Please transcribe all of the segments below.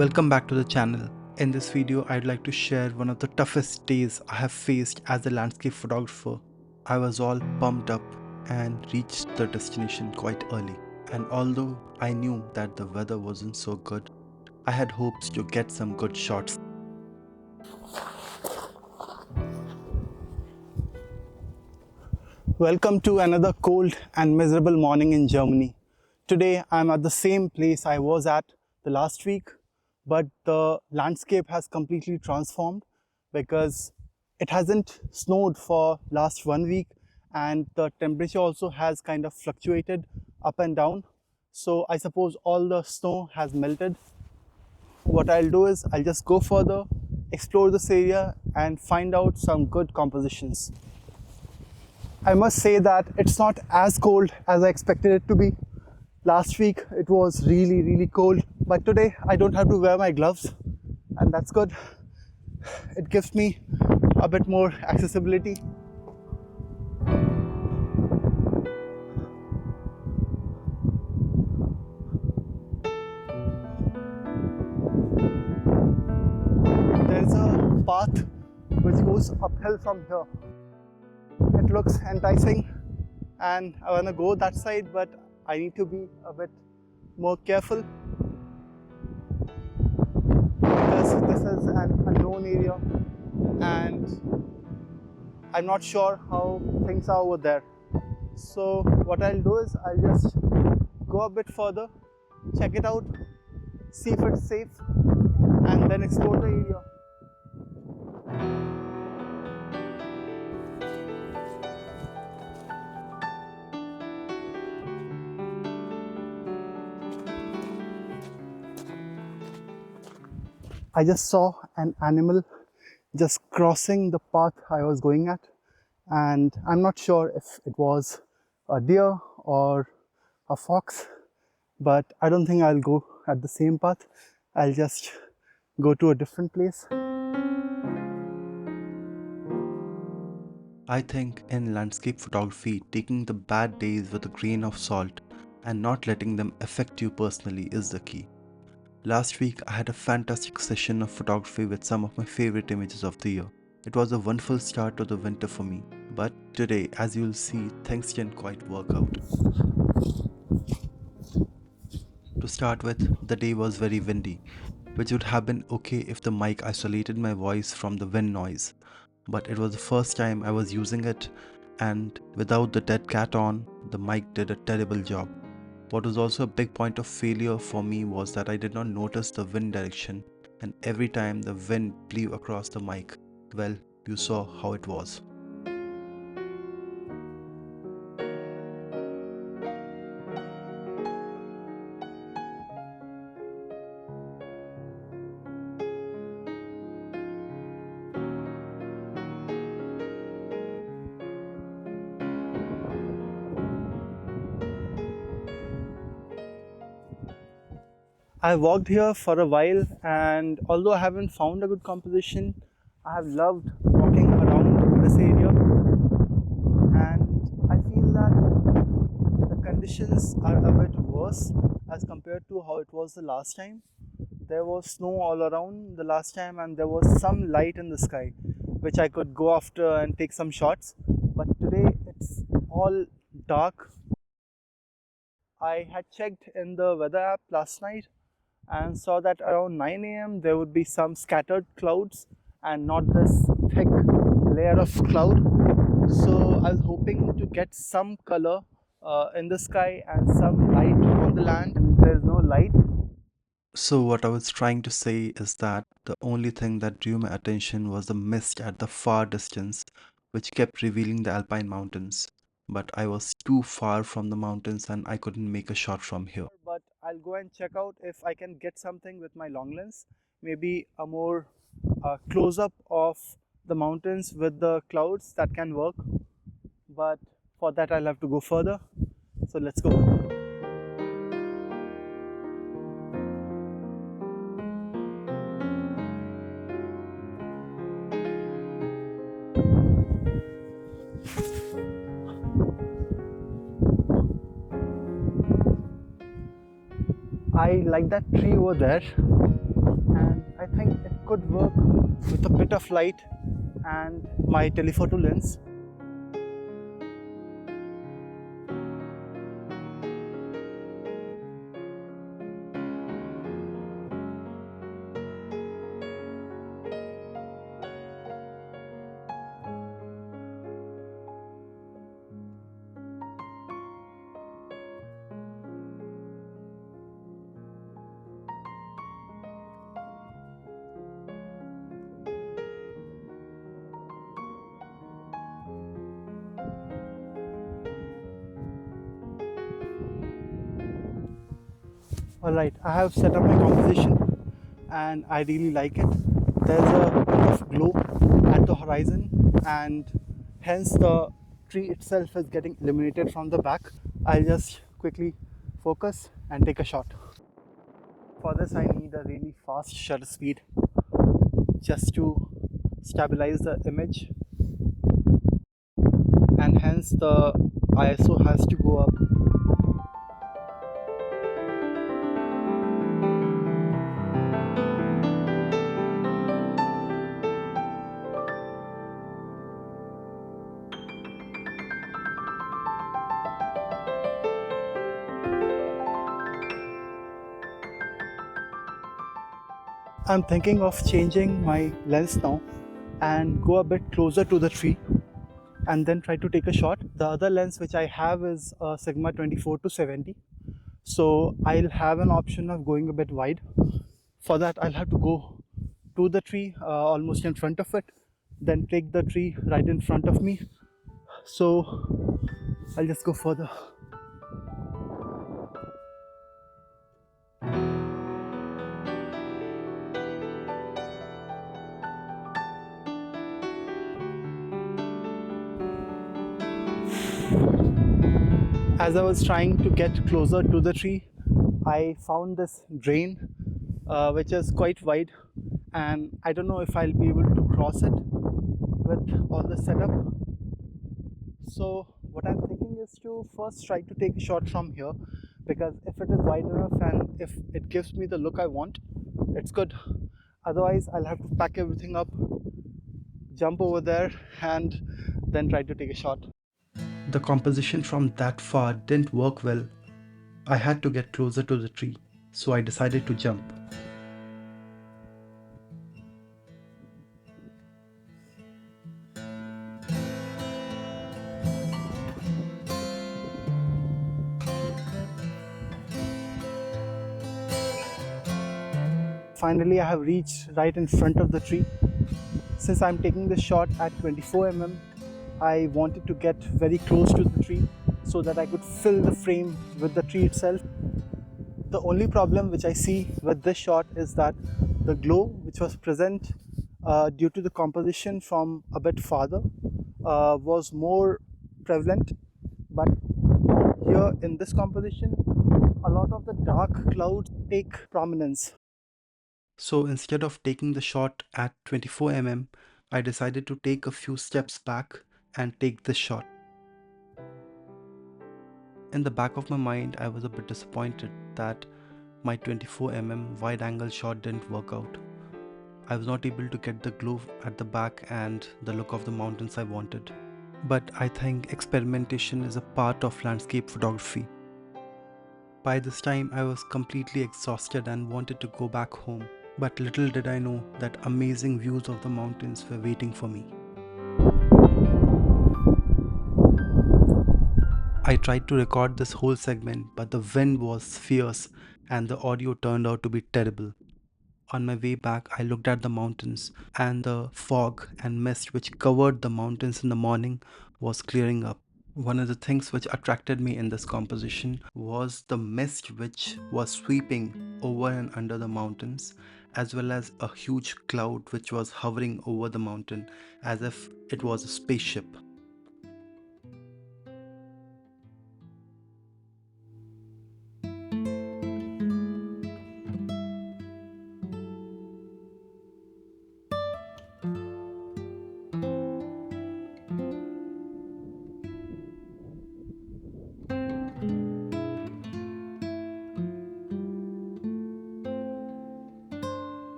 Welcome back to the channel. In this video, I'd like to share one of the toughest days I have faced as a landscape photographer. I was all pumped up and reached the destination quite early. And although I knew that the weather wasn't so good, I had hopes to get some good shots. Welcome to another cold and miserable morning in Germany. Today I'm at the same place I was at the last week, but the landscape has completely transformed because it hasn't snowed for last 1 week and the temperature also has kind of fluctuated up and down. So I suppose all the snow has melted. What I'll do is I'll just go further, explore this area and find out some good compositions. I must say that it's not as cold as I expected it to be. Last week it was really cold, but today I don't have to wear my gloves and that's good. It gives me a bit more accessibility. There's a path which goes uphill from here. It looks enticing and I want to go that side, but I need to be a bit more careful because this is an unknown area and I'm not sure how things are over there. So what I'll do is I'll just go a bit further, check it out, see if it's safe and then explore the area. I just saw an animal just crossing the path I was going at, and I'm not sure if it was a deer or a fox, but I don't think I'll go at the same path. I'll just go to a different place. I think in landscape photography, taking the bad days with a grain of salt and not letting them affect you personally is the key. Last week, I had a fantastic session of photography with some of my favorite images of the year. It was a wonderful start to the winter for me, but today, as you'll see, things didn't quite work out. To start with, the day was very windy, which would have been okay if the mic isolated my voice from the wind noise. But it was the first time I was using it, and without the dead cat on, the mic did a terrible job. What was also a big point of failure for me was that I did not notice the wind direction, and every time the wind blew across the mic, well, you saw how it was. I walked here for a while, and although I haven't found a good composition, I have loved walking around this area, and I feel that the conditions are a bit worse as compared to how it was the last time. There was snow all around the last time, and there was some light in the sky, which I could go after and take some shots. But today it's all dark. I had checked in the weather app last night and saw that around 9 a.m. there would be some scattered clouds and not this thick layer of cloud. So I was hoping to get some color in the sky and some light on the land, and there's no light. So what I was trying to say is that the only thing that drew my attention was the mist at the far distance, which kept revealing the Alpine mountains. But I was too far from the mountains and I couldn't make a shot from here. But I'll go and check out if I can get something with my long lens, maybe a more close-up of the mountains with the clouds that can work. But for that I'll have to go further. So let's go. I like that tree over there. think it could work with a bit of light and my telephoto lens. Alright, I have set up my composition and I really like it. There's a bit of glow at the horizon, and hence the tree itself is getting illuminated from the back. I'll just quickly focus and take a shot. For this, I need a really fast shutter speed just to stabilize the image, and hence the ISO has to go up. I'm thinking of changing my lens now and go a bit closer to the tree and then try to take a shot. The other lens which I have is a Sigma 24 to 70, so I'll have an option of going a bit wide. For that, I'll have to go to the tree almost in front of it, then take the tree right in front of me. So I'll just go further. As I was trying to get closer to the tree, I found this drain which is quite wide, and I don't know if I'll be able to cross it with all the setup. So what I'm thinking is to first try to take a shot from here, because if it is wide enough and if it gives me the look I want, it's good. Otherwise, I'll have to pack everything up, jump over there, and then try to take a shot. The composition from that far didn't work well. I had to get closer to the tree, so I decided to jump. Finally, I have reached right in front of the tree. Since I'm taking this shot at 24 mm, I wanted to get very close to the tree so that I could fill the frame with the tree itself. The only problem which I see with this shot is that the glow which was present due to the composition from a bit farther was more prevalent, but here in this composition a lot of the dark clouds take prominence. So instead of taking the shot at 24 mm, I decided to take a few steps back and take this shot. In the back of my mind, I was a bit disappointed that my 24 mm wide angle shot didn't work out. I was not able to get the glow at the back and the look of the mountains I wanted. But I think experimentation is a part of landscape photography. By this time, I was completely exhausted and wanted to go back home. But little did I know that amazing views of the mountains were waiting for me. I tried to record this whole segment, but the wind was fierce and the audio turned out to be terrible. On my way back, I looked at the mountains, and the fog and mist which covered the mountains in the morning was clearing up. One of the things which attracted me in this composition was the mist which was sweeping over and under the mountains, as well as a huge cloud which was hovering over the mountain as if it was a spaceship.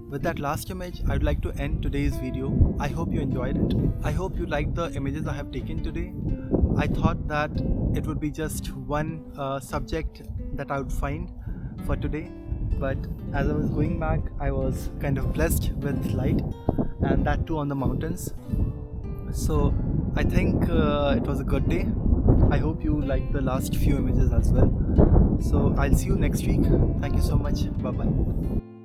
With that last image, I'd like to end today's video. I hope you enjoyed it. I hope you liked the images I have taken today. I thought that it would be just one subject that I would find for today, but as I was going back, I was kind of blessed with light, and that too on the mountains. So I think it was a good day. I hope you liked the last few images as well. So I'll see you next week. Thank you so much. Bye bye.